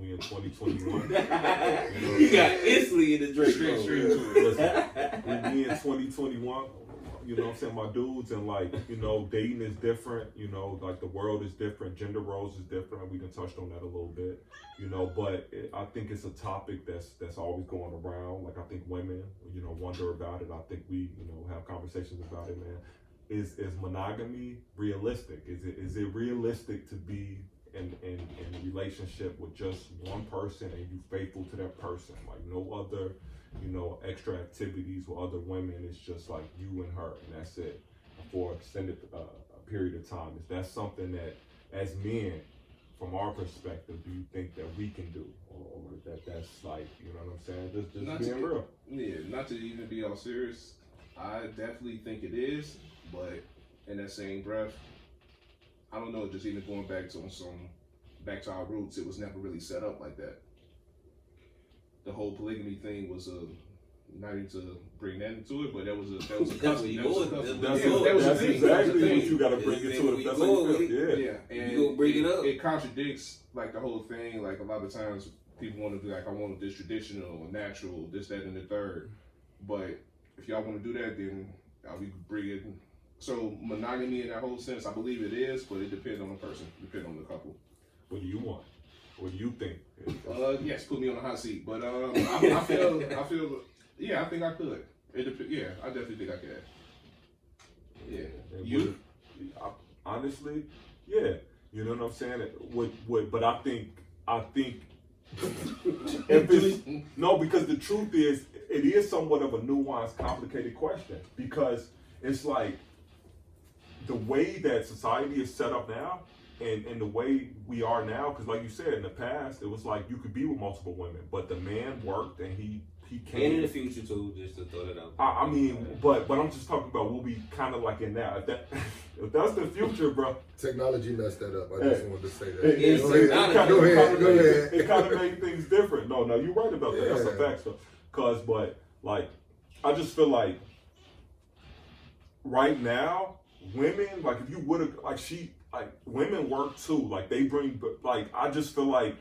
We in 2021. You got instantly in the Drake Listen, we in 2021. You know what I'm saying? My dudes, and like, you know, dating is different. You know, like the world is different. Gender roles is different. We can touched on that a little bit. You know, but I think it's a topic that's always going around. Like I think women, you know, wonder about it. I think we, you know, have conversations about it, man. Is monogamy realistic? Is it realistic to be in a relationship with just one person and you faithful to that person? Like no other, you know, extra activities with other women. It's just like you and her, and that's it for an extended period of time. Is that something that, as men, from our perspective, do you think that we can do, or that's like, you know what I'm saying? Just being real. Yeah, not to even be all serious. I definitely think it is, but in that same breath, I don't know. Just even going back to our roots, it was never really set up like that. The whole polygamy thing was not even to bring that into it, but that was a custom. That's exactly what you got to bring into it. That's yeah. And you gonna bring it up. It contradicts like the whole thing. Like a lot of times people want to be like, I want this traditional or natural, this, that, and the third. But if y'all want to do that, then we bring it. So monogamy in that whole sense, I believe it is, but it depends on the person, depends on the couple. What do you want? What do you think? Yes, put me on the hot seat, but I feel, yeah, I think I could. Yeah, I definitely think I could. Yeah, you? Honestly, yeah. You know what I'm saying? But I think if it's, no, because the truth is, it is somewhat of a nuanced, complicated question, because it's like the way that society is set up now. And the way we are now, because like you said, in the past, it was like you could be with multiple women, but the man worked and he came. And in the future too, just to throw that out. I mean, but I'm just talking about we'll be kind of like in that. If that's the future, bro. Technology messed that up. I just wanted to say that. It kind of made things different. No, you're right about that. That's a fact. But like, I just feel like right now, women, like if you would have, like women work too. Like they bring, like I just feel like,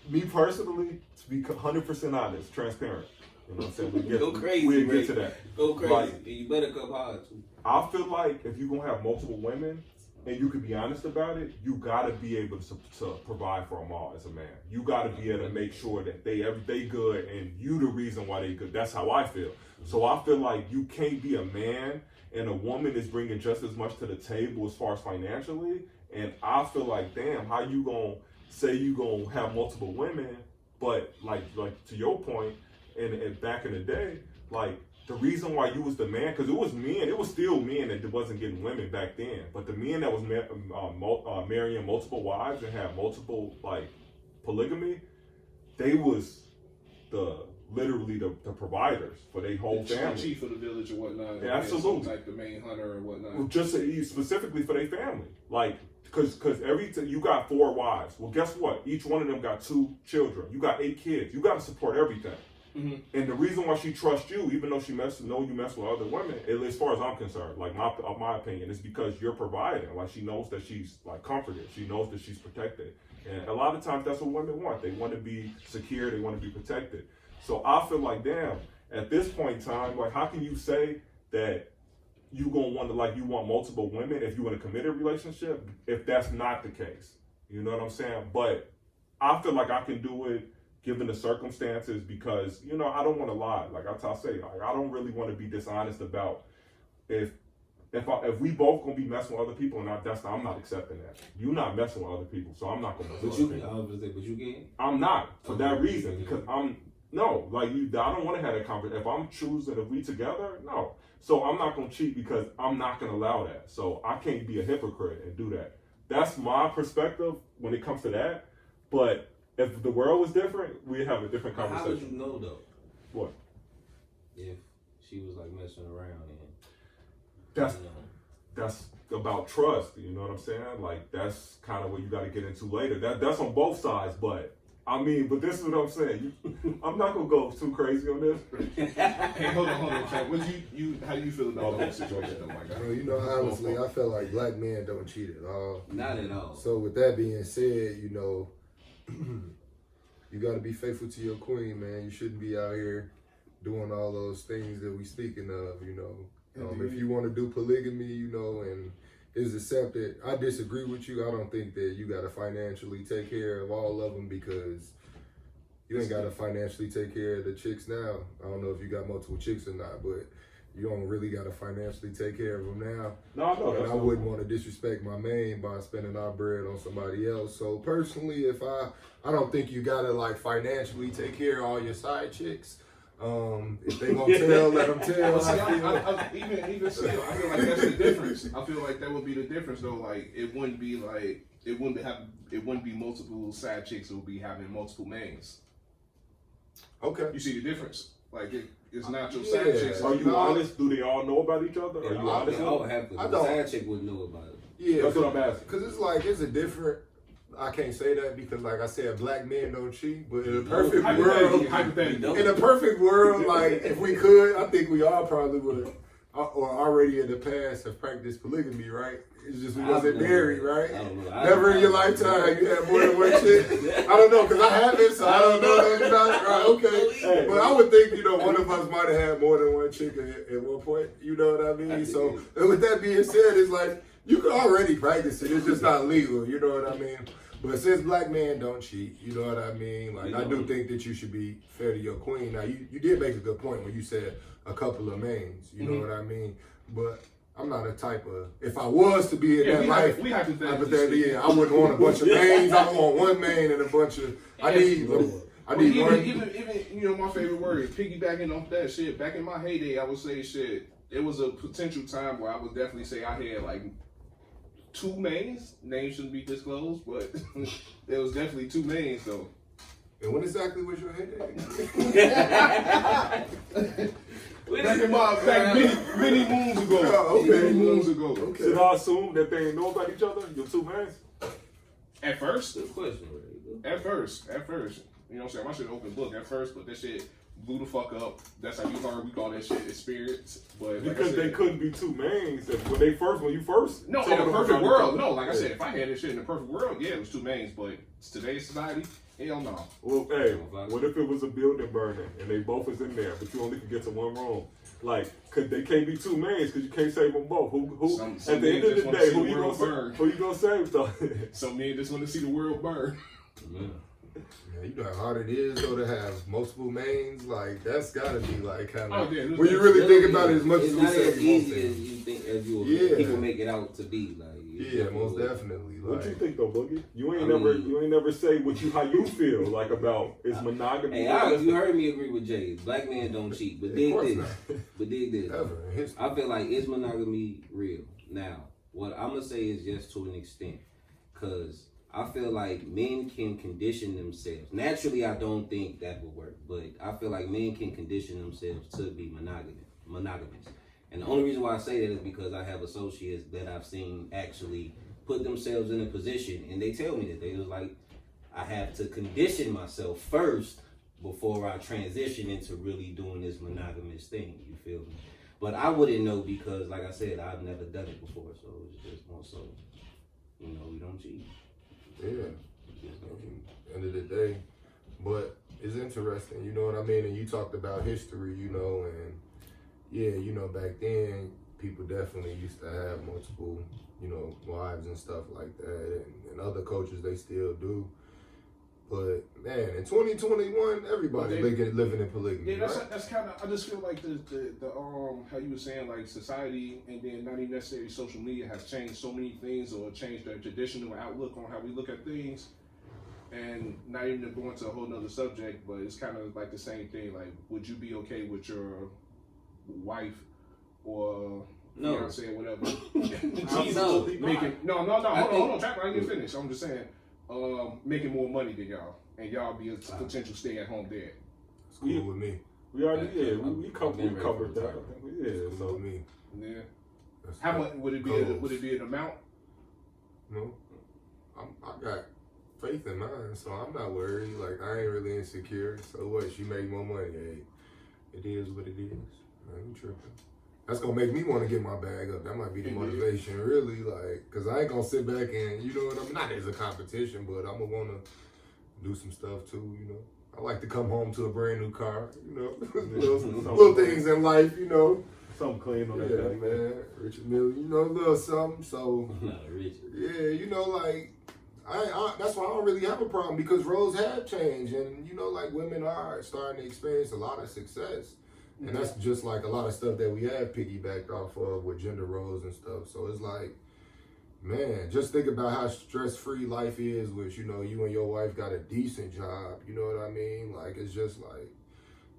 me personally, to be 100% honest, transparent. You know what I'm saying? Go crazy. We'll get to that. Go crazy. Like, and you better come hard too. I feel like if you're gonna have multiple women and you can be honest about it, you gotta be able to provide for them all as a man. You gotta be able to make sure that they good and you the reason why they good. That's how I feel. So I feel like you can't be a man and a woman is bringing just as much to the table as far as financially. And I feel like, damn, how you gonna say you gonna have multiple women, but like to your point, and back in the day, like the reason why you was the man, because it was men, it was still men that wasn't getting women back then, but the men that was marrying multiple wives and had multiple like polygamy, they was literally the providers for their whole family. The chief of the village or whatnot. Yeah, absolutely. Like the main hunter or whatnot. Well, just specifically for their family. Like, because you got 4 wives. Well, guess what? Each one of them got 2 children. You got 8 kids. You got to support everything. Mm-hmm. And the reason why she trusts you, even though you mess with other women, as far as I'm concerned, like my opinion, is because you're providing. Like she knows that she's like comforted. She knows that she's protected. And a lot of times that's what women want. They want to be secure. They want to be protected. So I feel like, damn, at this point in time, like how can you say that you gonna want to, like, you want multiple women if you want a committed relationship, if that's not the case? You know what I'm saying? But I feel like I can do it given the circumstances, because, you know, I don't want to lie. Like I say, like, I don't really want to be dishonest about if we both gonna be messing with other people, and I'm not accepting that. You're not messing with other people, so I'm not gonna mess with other people. But you can. I'm not, for that reason, because I don't want to have that conversation. If I'm choosing, if we together, no. So I'm not going to cheat because I'm not going to allow that. So I can't be a hypocrite and do that. That's my perspective when it comes to that. But if the world was different, we'd have a different conversation. How would you know though? What? If she was like messing around and that's about trust. You know what I'm saying? Like that's kind of what you got to get into later. That's on both sides, but. I mean, but this is what I'm saying. I'm not gonna go too crazy on this. Hey, hold on, Chad. How do you feel about the whole situation, though, my guy? You know, honestly, I feel like black men don't cheat at all. Not at all. So with that being said, you know, You got to be faithful to your queen, man. You shouldn't be out here doing all those things that we speaking of, you know. If you want to do polygamy, you know, and is accepted, I disagree with you. I don't think that you got to financially take care of all of them because you ain't got to financially take care of the chicks now. I don't know if you got multiple chicks or not, but you don't really got to financially take care of them now. No, I know. And I wouldn't want to disrespect my main by spending our bread on somebody else. So personally, if I don't think you got to like financially take care of all your side chicks. If they gonna tell, let them tell. Even still, I feel like that's the difference. I feel like that would be the difference, though. Like it wouldn't be multiple side chicks. It would be having multiple mains. Okay. You see the difference? Like it's not your side chicks. Are you honest? Do they all know about each other? Are you honest? I would have to. The side chick would know about it. Yeah, that's what I'm asking. Because it's like it's a different. I can't say that because, like I said, black men don't cheat. But in a perfect world, in a perfect world, like if we could, I think we all probably would, or already in the past have practiced polygamy, right? It's just we wasn't married, right? Never in your lifetime you had more than one chick. I don't know because I haven't, so I don't know. You're not, right, okay, but I would think one of us might have had more than one chick at one point. You know what I mean? So with that being said, it's like you can already practice it. It's just not legal. You know what I mean? But since black men don't cheat, you know what I mean? Like, I do think that you should be fair to your queen. Now, you did make a good point when you said a couple of mains, you know what I mean? But I'm not a type of, if I was to be in that life, I wouldn't want a bunch of mains. I want one main and a bunch of, I need one. Even my favorite word, piggybacking off that shit, back in my heyday, I would say shit, it was a potential time where I would definitely say I had like 2 mains. Names shouldn't be disclosed, but there was definitely 2 mains though. And what exactly was your heyday? Many moons ago. Many moons ago. Okay. Should I assume that they ain't know about each other? Your 2 mans? At first. Good question. At first. You know what I'm saying? My shit open book at first, but that shit blew the fuck up. That's how you learn. We call that shit experience. But because they couldn't be 2 mains when you first. No, in a perfect world. No, like I said, if I had this shit in a perfect world, yeah, it was 2 mains. But today's society, hell no. Well, hey, what if it was a building burning and they both was in there, but you only could get to one room? Like, they can't be 2 mains because you can't save them both. Who? At the end of the day, who you gonna save though? Some men just want to see the world burn. Yeah, you know how hard it is though to have multiple mains. Like that's gotta be like kind of when you really think about it as much as we say. It's not as easy as you think, people make it out to be. Like most definitely. What you think though, Boogie? You ain't never say how you feel like about is monogamy. Hey, you heard me agree with Jay. Black men don't cheat, but dig this. I feel like is monogamy real? Now, what I'm gonna say is yes to an extent, cause I feel like men can condition themselves. Naturally, I don't think that would work, but I feel like men can condition themselves to be monogamous. And the only reason why I say that is because I have associates that I've seen actually put themselves in a position, and they tell me that they was like, I have to condition myself first before I transition into really doing this monogamous thing. You feel me? But I wouldn't know because, like I said, I've never done it before, so it's just more so, we don't cheat. Yeah, at the end of the day, but it's interesting, you know what I mean? And you talked about history, and back then people definitely used to have multiple, wives and stuff like that, and other cultures they still do. But man, in 2021, everybody living in polygamy. Yeah, that's kind of. I just feel like the how you were saying, like society, and then not even necessarily social media has changed so many things, or changed the traditional outlook on how we look at things. And not even to go into a whole nother subject, but it's kind of like the same thing. Like, would you be okay with your wife or fiance or whatever? No. Hold on. Chapter, I didn't finish. I'm just saying. Making more money than y'all, and y'all be a potential stay-at-home dad. It's cool with me. We already, we covered that. So me. Yeah. How much would it be? Would it be an amount? No, I got faith in mine, so I'm not worried. Like I ain't really insecure. So what? She make more money. Hey, it is what it is. I ain't tripping. That's gonna make me want to get my bag up. That might be the motivation, really, like, cause I ain't gonna sit back and, you know what I mean? Not as a competition, but I'm gonna wanna do some stuff too, you know. I like to come home to a brand new car, you know. little things in life, you know. Something clean on that thing. Man. Richard Mille, you know, a little something. So, Richard. Yeah, you know, like, I that's why I don't really have a problem because roles have changed. And, you know, like, women are starting to experience a lot of success. And that's just like a lot of stuff that we have piggybacked off of with gender roles and stuff. So it's like, man, just think about how stress-free life is with, you know, you and your wife got a decent job. You know what I mean? Like, it's just like,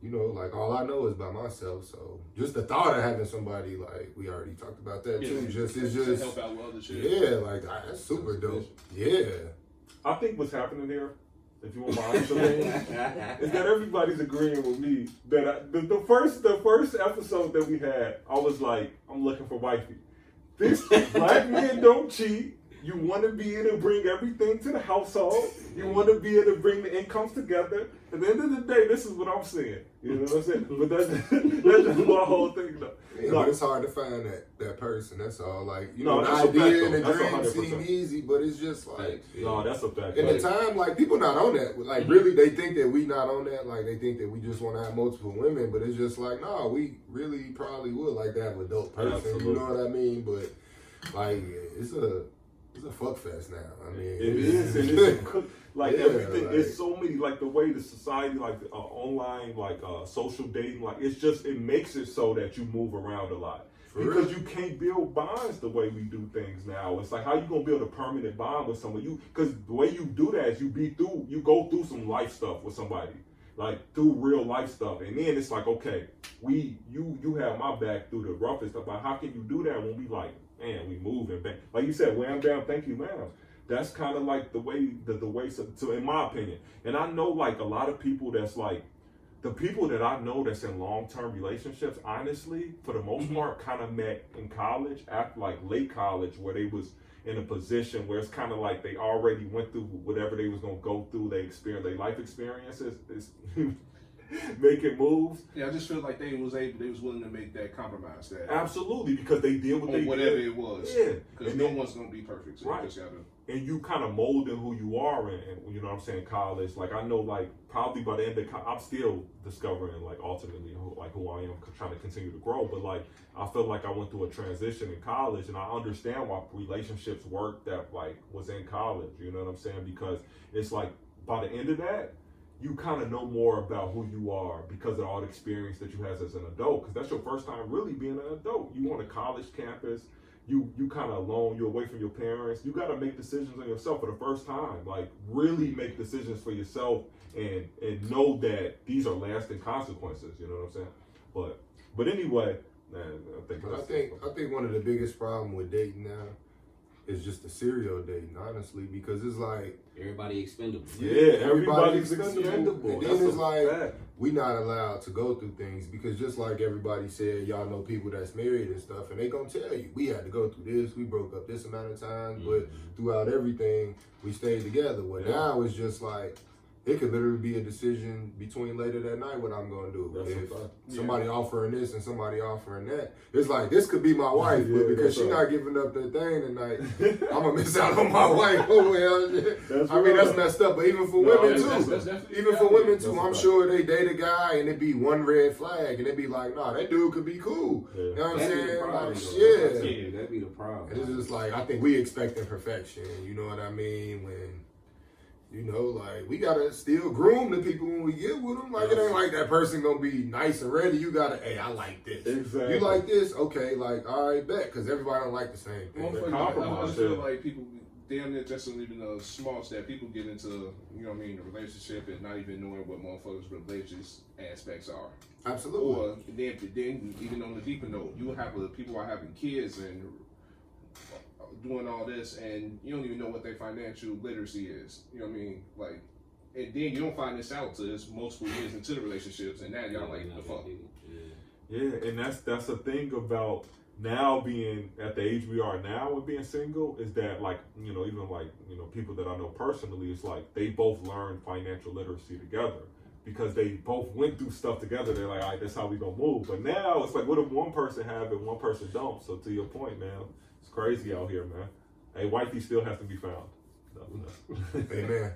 you know, like all I know is by myself. So just the thought of having somebody, like, we already talked about that too. It's just help out with other shit. Yeah, like that's super dope. Yeah. I think what's happening there, if you want my honest opinion, is that everybody's agreeing with me that the first episode that we had, I was like, I'm looking for wifey. This black men don't cheat. You want to be able to bring everything to the household. You want to be able to bring the incomes together. At the end of the day, this is what I'm saying. You know what I'm saying? But that's just my whole thing, though. Yeah, but it's hard to find that person. That's all. Like, you know, the that's a fact, idea and the though. That's dream 100%. seem easy, but it's just like, No, that's a fact. in the time, like, people not on that. Like, really, they think that we not on that. Like, they think that we just want to have multiple women, but it's just like, no, we really probably would like to have a dope person. Absolutely. You know what I mean? But like, it's a fuck fest now. I mean, It is. Like Yeah, everything, like, it's so many, like the way the society, like online, like social dating, like it makes it so that you move around a lot. Because you can't build bonds the way we do things now. It's like, how you gonna build a permanent bond with someone? Because the way you do that is you go through some life stuff with somebody, like through real life stuff, and then it's like, okay, you have my back through the roughest stuff. But how can you do that when we like, man, we moving back? Like you said, wham bam, thank you, ma'am. That's kind of like the way, so in my opinion. And I know like a lot of people that's like, the people that I know that's in long-term relationships, honestly, for the most part, kind of met in college, after like late college, where they was in a position where it's kind of like they already went through whatever they was gonna go through. They experienced their life experiences, making moves. Yeah, I just feel like they was willing to make that compromise. That Absolutely, because they did what they whatever did. it was. Yeah, because no one's gonna be perfect. So right. You just gotta. And you kind of molding who you are in, you know what I'm saying, college. Like, I know, like, probably by the end of I'm still discovering, like, ultimately who I am, trying to continue to grow. But, like, I feel like I went through a transition in college, and I understand why relationships work that, like, was in college, you know what I'm saying? Because it's like, by the end of that, you kind of know more about who you are because of all the experience that you have as an adult. Because that's your first time really being an adult. You on a college campus. You kind of alone, you're away from your parents. You got to make decisions on yourself for the first time. Like, really make decisions for yourself and know that these are lasting consequences. You know what I'm saying? But anyway, man, I think one of the biggest problem with dating now is just the serial dating, honestly, because it's like everybody expendable. Yeah, everybody's expendable. And then it's like we not allowed to go through things because just like everybody said, y'all know people that's married and stuff, and they gonna tell you we had to go through this, we broke up this amount of times, but throughout everything we stayed together. Well, now it's just like it could literally be a decision between later that night what I'm gonna do. If somebody offering this and somebody offering that, it's like this could be my wife, but because she's not giving up that thing tonight, I'm gonna miss out on my wife. Oh well, I mean that's messed up. But even for women too, I'm sure they date a guy and it be one red flag and they be like, nah, that dude could be cool. You know what I'm saying? Like, that'd be the problem. And it's just like I think we expecting perfection. You know what I mean? When you know, like, we gotta still groom the people when we get with them. Like, it ain't like that person gonna be nice and ready. You gotta, hey, I like this. Exactly. You like this? Okay, like, all right, bet. Because everybody don't like the same thing. I just feel like people, damn near just even a small step, people get into, you know what I mean, a relationship and not even knowing what motherfuckers' religious aspects are. Absolutely. Or then even on the deeper note, you have people are having kids and doing all this, and you don't even know what their financial literacy is. You know what I mean? Like, and then you don't find this out till it's multiple years into the relationships, and now y'all like the fuck. Yeah, and that's the thing about now being at the age we are now and being single is that, like, you know, even like, you know, people that I know personally, it's like they both learned financial literacy together because they both went through stuff together. They're like, all right, that's how we gonna move. But now it's like, what if one person have it, one person don't? So to your point, man, it's crazy out here, man. Hey, wifey still has to be found. Amen.